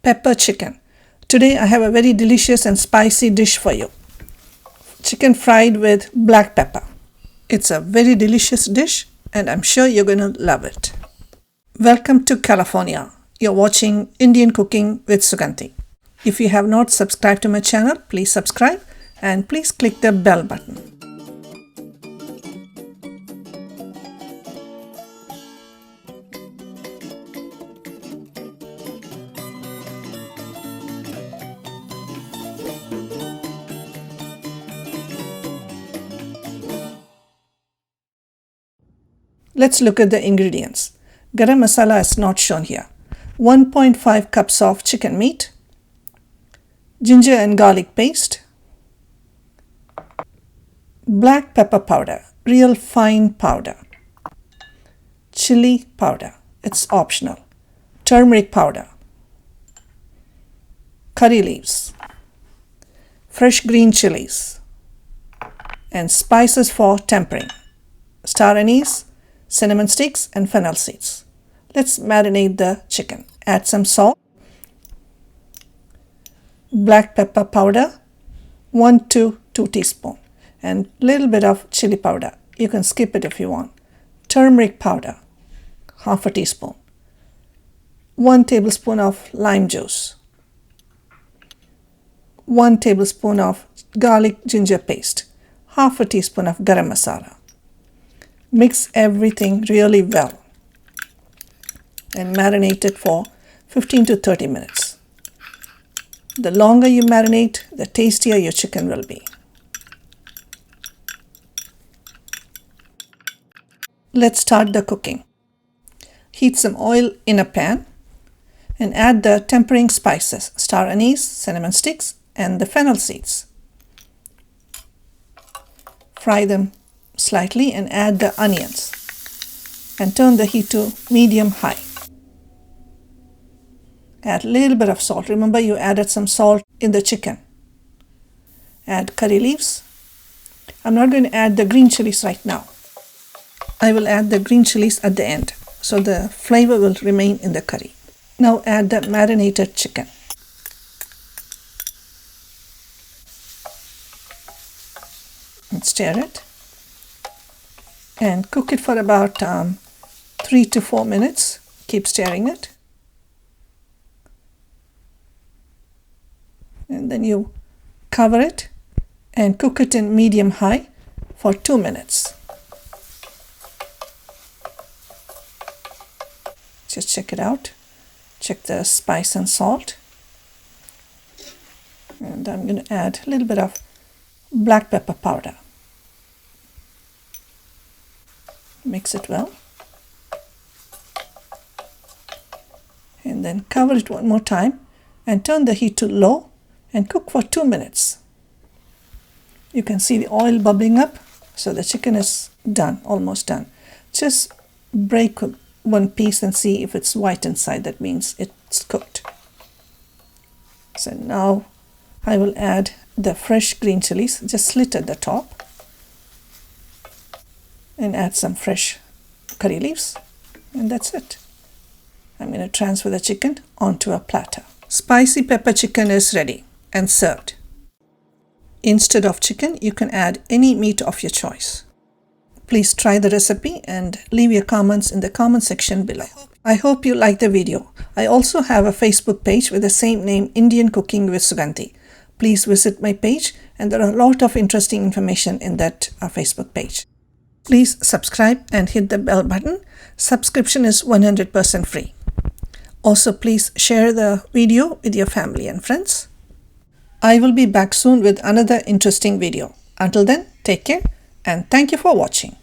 pepper chicken. Today I have a very delicious and spicy dish for you. Chicken fried with black pepper. It's a very delicious dish and I'm sure you're going to love it. Welcome to California. You're watching Indian Cooking with Suganthi. If you have not subscribed to my channel, please subscribe and please click the bell button. Let's look at the ingredients. Garam masala is not shown here. 1.5 cups of chicken meat, ginger and garlic paste, black pepper powder, real fine powder, chili powder, it's optional, turmeric powder, curry leaves, fresh green chilies, and spices for tempering, star anise, cinnamon sticks and fennel seeds. Let's marinate the chicken. Add some salt, black pepper powder, 1 to 2 teaspoons, and little bit of chili powder. You can skip it if you want. Turmeric powder, half a teaspoon. 1 tablespoon of lime juice. 1 tablespoon of garlic ginger paste. Half a teaspoon of garam masala. Mix everything really well and marinate it for 15 to 30 minutes. The longer you marinate, the tastier your chicken will be. Let's start the cooking. Heat some oil in a pan and add the tempering spices, star anise, cinnamon sticks, and the fennel seeds. Fry them slightly and add the onions and turn the heat to medium-high. Add a little bit of salt. Remember you added some salt in the chicken. Add curry leaves. I'm not going to add the green chilies right now. I will add the green chilies at the end so the flavor will remain in the curry. Now add the marinated chicken. And stir it. And cook it for about 3 to 4 minutes. Keep stirring it. And then you cover it and cook it in medium-high for 2 minutes. Just check it out. Check the spice and salt. And I'm going to add a little bit of black pepper powder. Mix it well. And then cover it one more time and turn the heat to low and cook for 2 minutes. You can see the oil bubbling up, so the chicken is done, almost done. Just break one piece and see if it's white inside. That means it's cooked. So now I will add the fresh green chilies, just slit at the top, and add some fresh curry leaves, and that's it. I'm going to transfer the chicken onto a platter. Spicy pepper chicken is ready and served. Instead of chicken, you can add any meat of your choice. Please try the recipe and leave your comments in the comment section below. I hope you liked the video. I also have a Facebook page with the same name, Indian Cooking with Suganthi. Please visit my page and there are a lot of interesting information in that Facebook page. Please subscribe and hit the bell button. Subscription is 100% free. Also, please share the video with your family and friends. I will be back soon with another interesting video. Until then, take care and thank you for watching.